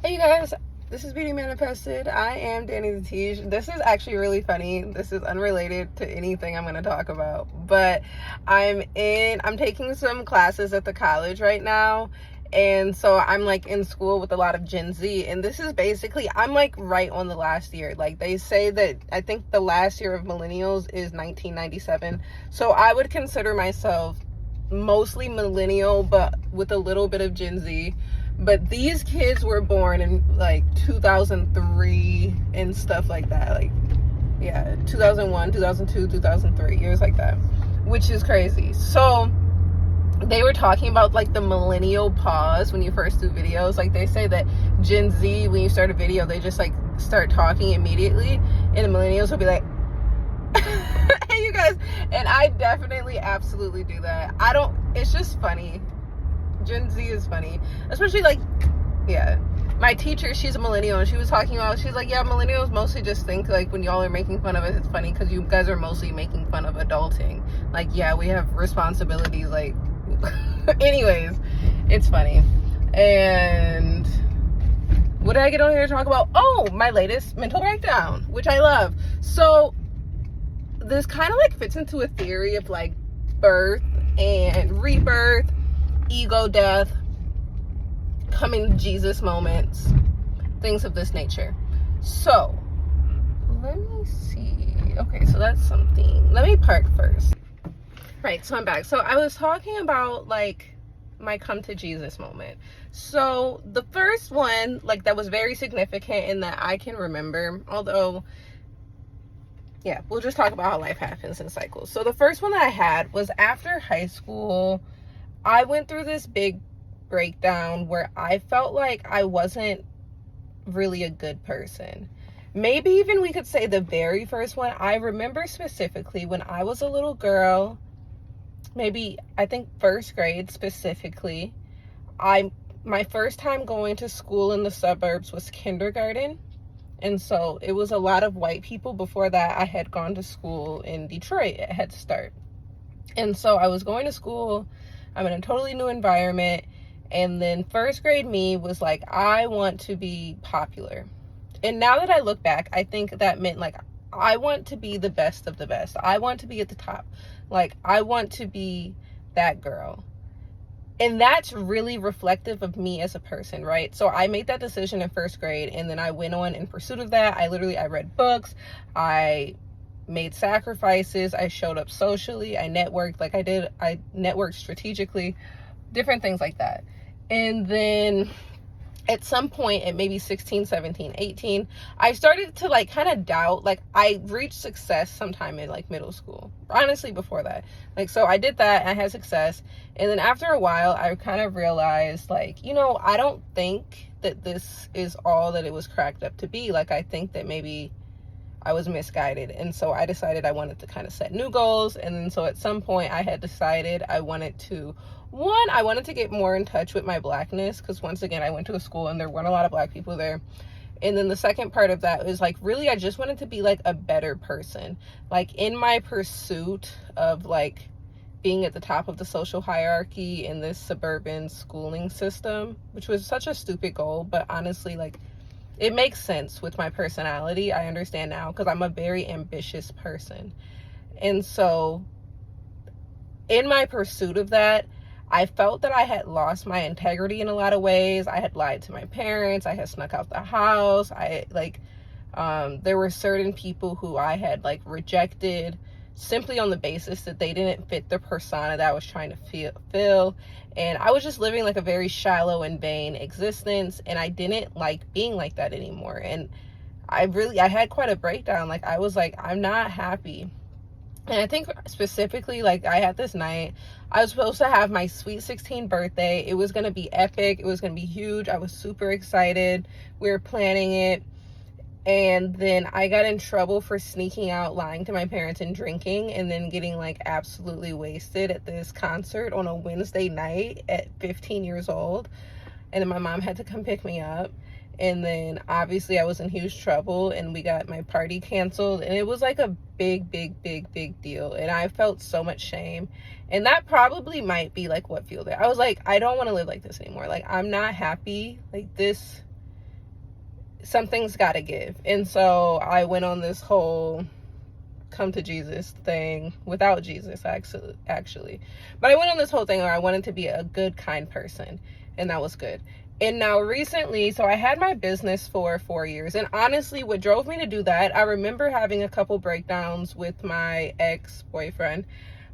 Hey you guys, this is Beauty Manifested. I am Danny the Teach. This is actually really funny. This is unrelated to anything I'm going to talk about, but I'm taking some classes at the college right now. And so I'm like in school with a lot of Gen Z, and this is basically, I'm like right on the last year. Like they say that I think the last year of millennials is 1997. So I would consider myself mostly millennial, but with a little bit of Gen Z. But these kids were born in like 2003 and stuff like that. Like, yeah, 2001, 2002, 2003, years like that, which is crazy. So they were talking about like the millennial pause when you first do videos. Like they say that Gen Z, when you start a video, they just like start talking immediately, and the millennials will be like, hey you guys. And I definitely absolutely do that. It's just funny. Gen Z is funny, especially like, yeah, my teacher, she's a millennial, and she was talking about, she's like, yeah, millennials mostly just think like when y'all are making fun of it, it's funny because you guys are mostly making fun of adulting. Like, yeah, we have responsibilities, like anyways, it's funny. And what did I get on here to talk about? Oh, my latest mental breakdown, which I love. So this kind of like fits into a theory of like birth and rebirth, ego death, coming to Jesus moments, things of this nature. So let me see. Okay, so that's something. Let me park first. Right, so I'm back. So I was talking about like my come to Jesus moment. So the first one, like that was very significant in that I can remember, although yeah, we'll just talk about how life happens in cycles. So the first one that I had was after high school. I went through this big breakdown where I felt like I wasn't really a good person. Maybe even we could say the very first one. I remember specifically when I was a little girl, maybe I think first grade specifically, my first time going to school in the suburbs was kindergarten. And so it was a lot of white people. Before that, I had gone to school in Detroit at Head Start. And so I was going to school. I'm in a totally new environment. And then first grade me was like, I want to be popular. And now that I look back, I think that meant like, I want to be the best of the best. I want to be at the top. Like, I want to be that girl. And that's really reflective of me as a person, right? So I made that decision in first grade, and then I went on in pursuit of that. I read books. I made sacrifices. I showed up socially. I networked like I did. I networked strategically, different things like that. And then at some point at maybe 16, 17, 18, I started to like kind of doubt, like I reached success sometime in like middle school, honestly before that. Like, so I did that, I had success. And then after a while, I kind of realized like, you know, I don't think that this is all that it was cracked up to be. Like, I think that maybe I was misguided. And so I decided I wanted to kind of set new goals. And then so at some point I had decided I wanted to get more in touch with my blackness, because once again, I went to a school and there weren't a lot of black people there. And then the second part of that was like, really, I just wanted to be like a better person. Like in my pursuit of like being at the top of the social hierarchy in this suburban schooling system, which was such a stupid goal, but honestly, like, it makes sense with my personality. I understand now because I'm a very ambitious person. And so in my pursuit of that, I felt that I had lost my integrity in a lot of ways. I had lied to my parents. I had snuck out the house. There were certain people who I had like rejected simply on the basis that they didn't fit the persona that I was trying to fill. And I was just living like a very shallow and vain existence, and I didn't like being like that anymore. And I had quite a breakdown. Like, I was like, I'm not happy. And I think specifically, like, I had this night, I was supposed to have my sweet 16 birthday. It was going to be epic. It was going to be huge. I was super excited. We were planning it. And then I got in trouble for sneaking out, lying to my parents, and drinking, and then getting like absolutely wasted at this concert on a Wednesday night at 15 years old. And then my mom had to come pick me up. And then obviously I was in huge trouble, and we got my party canceled, and it was like a big deal. And I felt so much shame. And that probably might be like what fueled it. I was like, I don't want to live like this anymore. Like, I'm not happy. Like, this something's got to give. And so I went on this whole come to Jesus thing without Jesus, actually. But I went on this whole thing where I wanted to be a good, kind person, and that was good. And now recently, so I had my business for 4 years, and honestly, what drove me to do that, I remember having a couple breakdowns with my ex-boyfriend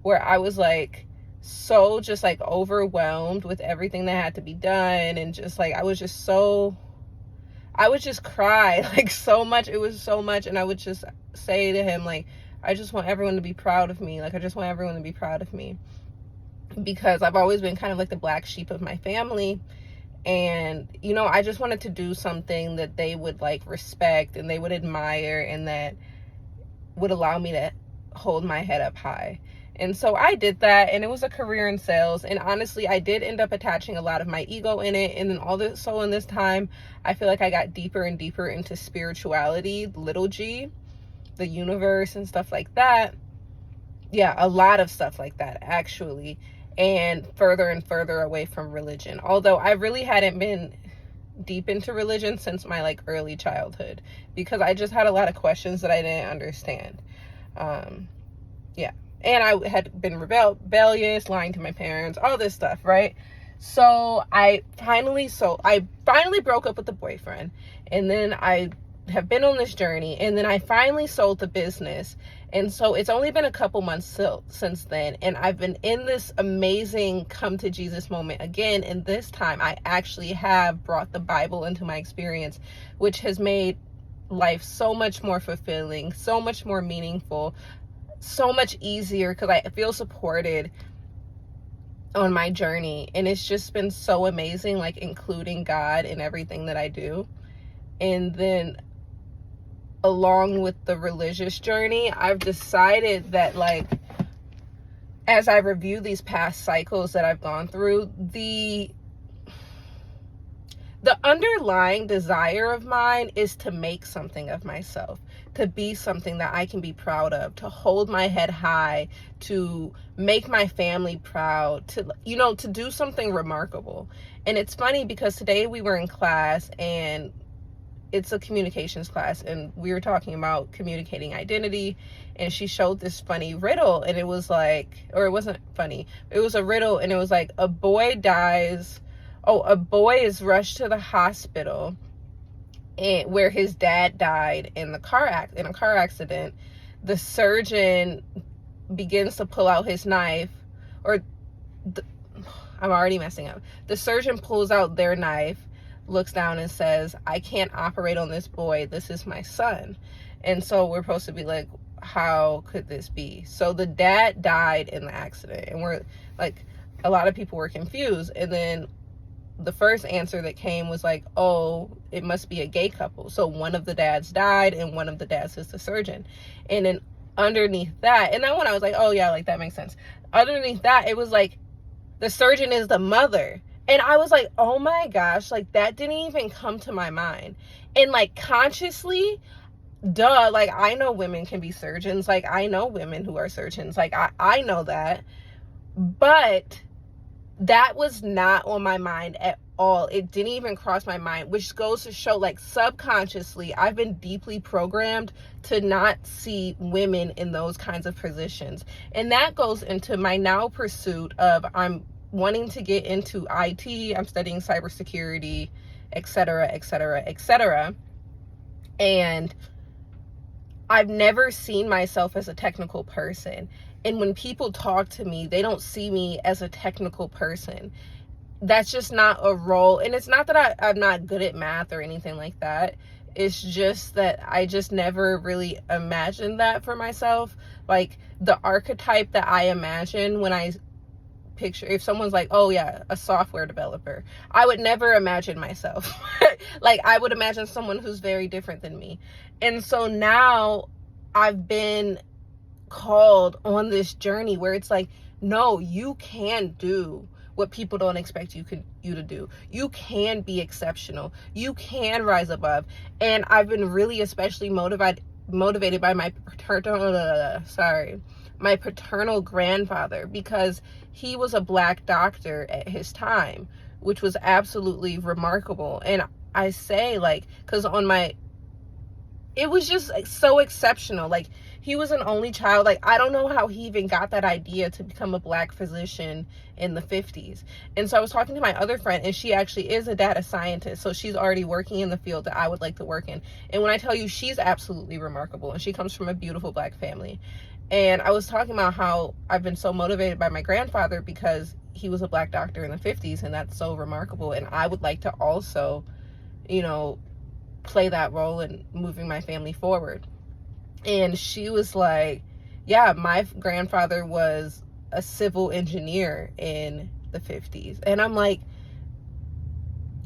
where I was like so just like overwhelmed with everything that had to be done, and just like I would just cry like so much. It was so much. And I would just say to him, like, I just want everyone to be proud of me. Like, I just want everyone to be proud of me, because I've always been kind of like the black sheep of my family. And, you know, I just wanted to do something that they would like respect and they would admire, and that would allow me to hold my head up high. And so I did that, and it was a career in sales. And honestly, I did end up attaching a lot of my ego in it. And then so in this time, I feel like I got deeper and deeper into spirituality, little g, the universe and stuff like that. Yeah, a lot of stuff like that, actually. And further away from religion. Although I really hadn't been deep into religion since my like early childhood, because I just had a lot of questions that I didn't understand. Yeah. And I had been rebellious, lying to my parents, all this stuff, right? So I finally broke up with the boyfriend, and then I have been on this journey, and then I finally sold the business. And so it's only been a couple months since then, and I've been in this amazing come to Jesus moment again. And this time I actually have brought the Bible into my experience, which has made life so much more fulfilling, so much more meaningful, so much easier, because I feel supported on my journey. And it's just been so amazing, like including God in everything that I do. And then along with the religious journey, I've decided that, like, as I review these past cycles that I've gone through, the underlying desire of mine is to make something of myself, to be something that I can be proud of, to hold my head high, to make my family proud, to, you know, to do something remarkable. And it's funny because today we were in class, and it's a communications class, and we were talking about communicating identity, and she showed this funny riddle, and it was like, or it wasn't funny, it was a riddle, and it was like, a boy is rushed to the hospital where his dad died in a car accident. The surgeon begins to pull out his knife, I'm already messing up. The surgeon pulls out their knife, looks down and says, I can't operate on this boy. This is my son. And so we're supposed to be like, how could this be? So the dad died in the accident, and we're like, a lot of people were confused. And then the first answer that came was like, oh, it must be a gay couple. So one of the dads died, and one of the dads is the surgeon. And then underneath that, and then when I was like, oh yeah, like that makes sense. Underneath that, it was like, the surgeon is the mother. And I was like, oh my gosh, like that didn't even come to my mind. And like consciously, duh, like I know women can be surgeons. Like I know women who are surgeons. Like I know that. But that was not on my mind at all. It didn't even cross my mind, which goes to show, like, subconsciously, I've been deeply programmed to not see women in those kinds of positions. And that goes into my now pursuit of, I'm wanting to get into IT, I'm studying cybersecurity, etc., etc., etc. And I've never seen myself as a technical person. And when people talk to me, they don't see me as a technical person. That's just not a role. And it's not that I'm not good at math or anything like that. It's just that I just never really imagined that for myself. Like the archetype that I imagine when I picture, if someone's like, oh yeah, a software developer, I would never imagine myself. Like I would imagine someone who's very different than me. And so now I've been called on this journey where it's like, no, you can do what people don't expect you to do. You can be exceptional. You can rise above. And I've been really especially motivated by my paternal grandfather, because he was a Black doctor at his time, which was absolutely remarkable. And I say, like, because it was just like so exceptional. Like, he was an only child. Like, I don't know how he even got that idea to become a Black physician in the 50s. And so I was talking to my other friend, and she actually is a data scientist. So she's already working in the field that I would like to work in. And when I tell you, she's absolutely remarkable, and she comes from a beautiful Black family. And I was talking about how I've been so motivated by my grandfather because he was a Black doctor in the 50s, and that's so remarkable. And I would like to also, you know, play that role in moving my family forward. And she was like, yeah, my grandfather was a civil engineer in the 50s. And I'm like,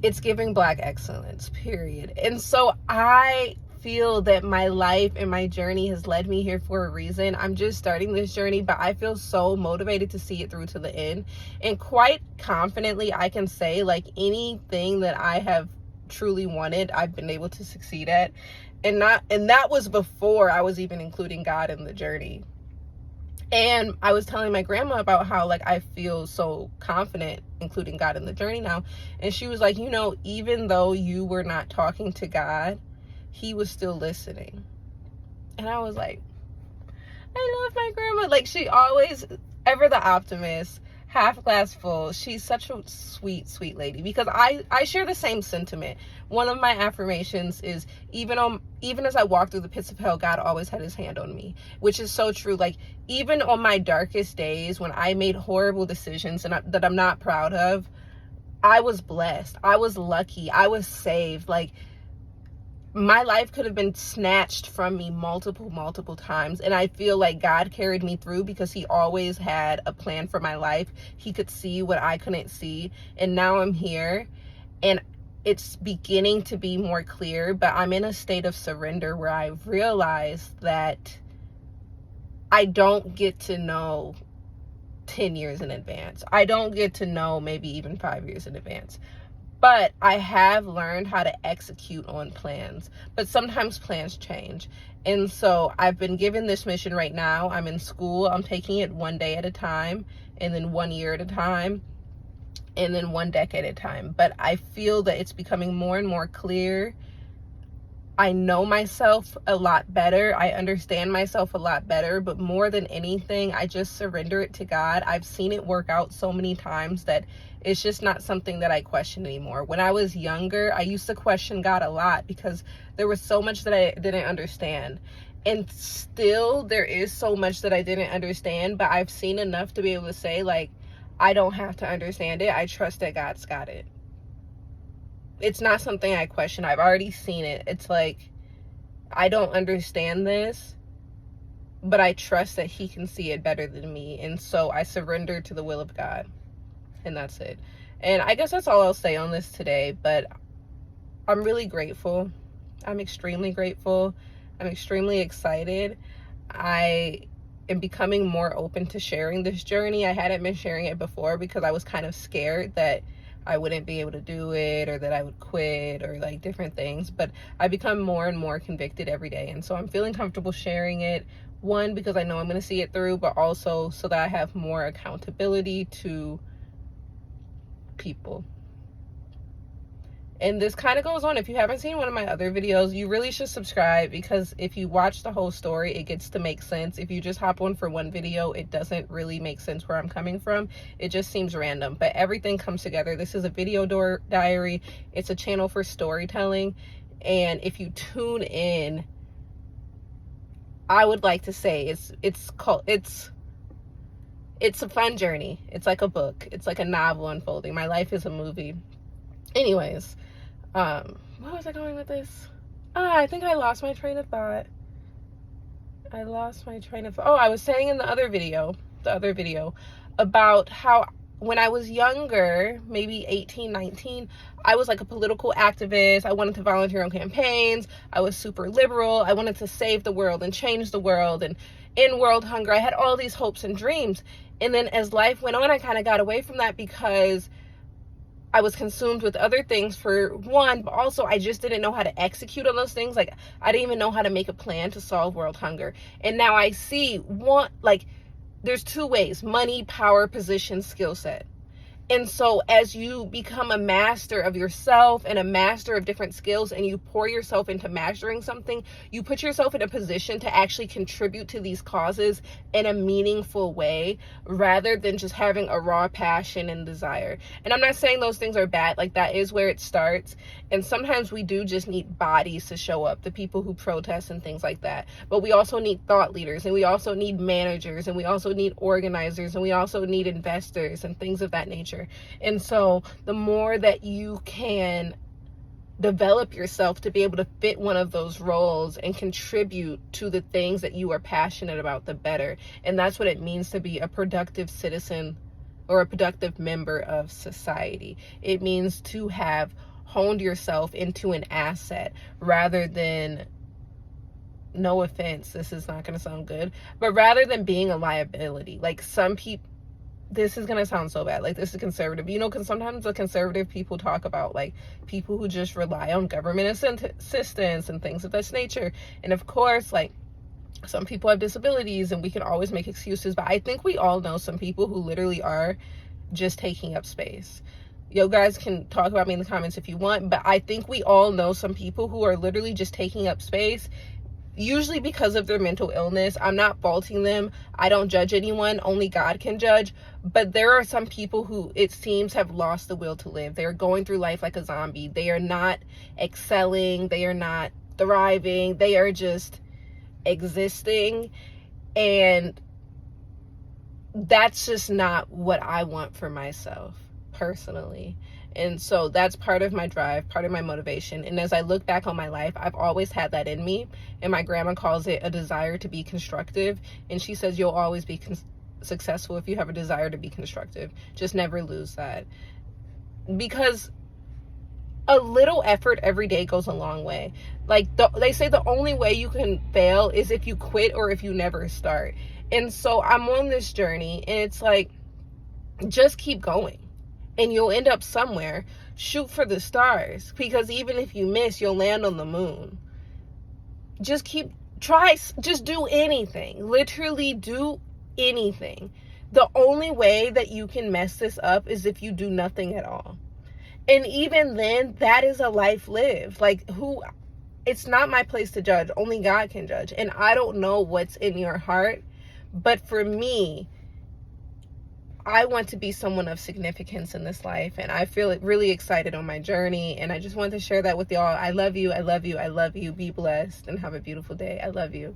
it's giving Black excellence, period. And so I feel that my life and my journey has led me here for a reason. I'm just starting this journey, but I feel so motivated to see it through to the end. And quite confidently, I can say, like, anything that I have truly wanted, I've been able to succeed at. And that was before I was even including God in the journey. And I was telling my grandma about how, like, I feel so confident including God in the journey now. And she was like, you know, even though you were not talking to God, he was still listening. And I was like, I love my grandma. Like, she always, ever the optimist, half glass full. She's such a sweet, sweet lady, because I share the same sentiment. One of my affirmations is, even as I walk through the pits of hell, God always had his hand on me, which is so true. Like, even on my darkest days when I made horrible decisions that I'm not proud of, I was blessed. I was lucky. I was saved. Like, my life could have been snatched from me multiple times. And I feel like God carried me through because he always had a plan for my life. He could see what I couldn't see. And now I'm here, and it's beginning to be more clear, but I'm in a state of surrender where I realize that I don't get to know 10 years in advance. I don't get to know maybe even 5 years in advance. But I have learned how to execute on plans. But sometimes plans change. And so I've been given this mission right now. I'm in school. I'm taking it one day at a time, and then 1 year at a time, and then 1 decade at a time. But I feel that it's becoming more and more clear. I know myself a lot better. I understand myself a lot better. But more than anything, I just surrender it to God. I've seen it work out so many times that it's just not something that I question anymore. When I was younger, I used to question God a lot because there was so much that I didn't understand. And still, there is so much that I didn't understand, but I've seen enough to be able to say, like, I don't have to understand it. I trust that God's got it. It's not something I question. I've already seen it. It's like, I don't understand this, but I trust that he can see it better than me. And so I surrender to the will of God. And that's it. And I guess that's all I'll say on this today, but I'm really grateful. I'm extremely grateful. I'm extremely excited. I am becoming more open to sharing this journey. I hadn't been sharing it before because I was kind of scared that I wouldn't be able to do it, or that I would quit, or like different things. But I become more and more convicted every day. And so I'm feeling comfortable sharing it. One, because I know I'm going to see it through, but also so that I have more accountability to people. And this kind of goes on. If you haven't seen one of my other videos, you really should subscribe, because if you watch the whole story, it gets to make sense. If you just hop on for one video, it doesn't really make sense where I'm coming from. It just seems random, but everything comes together. This is a video diary. It's a channel for storytelling. And if you tune in, I would like to say it's a fun journey. It's like a book. It's like a novel unfolding. My life is a movie. Anyways, where was I going with this? I think I lost my train of thought. I was saying in the other video about how when I was younger, maybe 18, 19, I was like a political activist. I wanted to volunteer on campaigns. I was super liberal. I wanted to save the world and change the world and end world hunger. I had all these hopes and dreams. And then as life went on, I kind of got away from that because I was consumed with other things, for one, but also I just didn't know how to execute on those things. Like, I didn't even know how to make a plan to solve world hunger. And now I see there's two ways: money, power, position, skill set. And so as you become a master of yourself and a master of different skills, and you pour yourself into mastering something, you put yourself in a position to actually contribute to these causes in a meaningful way, rather than just having a raw passion and desire. And I'm not saying those things are bad, like that is where it starts. And sometimes we do just need bodies to show up, the people who protest and things like that. But we also need thought leaders, and we also need managers, and we also need organizers, and we also need investors and things of that nature. And so the more that you can develop yourself to be able to fit one of those roles and contribute to the things that you are passionate about, the better. And that's what it means to be a productive citizen or a productive member of society. It means to have honed yourself into an asset, rather than, no offense, this is not going to sound good, but rather than being a liability. Like, some people, this is going to sound so bad, like, this is conservative, because sometimes the conservative people talk about, like, people who just rely on government assistance and things of this nature. And of course, like, some people have disabilities and we can always make excuses, but I think we all know some people who literally are just taking up space. You guys can talk about me in the comments if you want, but I think we all know some people who are literally just taking up space, usually because of their mental illness. I'm not faulting them. I don't judge anyone. Only God can judge. But there are some people who, it seems, have lost the will to live. They're going through life like a zombie. They are not excelling. They are not thriving. They are just existing. And that's just not what I want for myself, personally. And so that's part of my drive, part of my motivation. And as I look back on my life, I've always had that in me. And my grandma calls it a desire to be constructive. And she says you'll always be successful if you have a desire to be constructive. Just never lose that. Because a little effort every day goes a long way. Like, they say the only way you can fail is if you quit or if you never start. And so I'm on this journey, and it's like, just keep going. And you'll end up somewhere. Shoot for the stars, because even if you miss, you'll land on the moon. Just just do anything. Literally do anything. The only way that you can mess this up is if you do nothing at all. And even then, that is a life lived. Like, it's not my place to judge. Only God can judge. And I don't know what's in your heart, but for me, I want to be someone of significance in this life, and I feel really excited on my journey, and I just wanted to share that with y'all. I love you. I love you. I love you. Be blessed and have a beautiful day. I love you.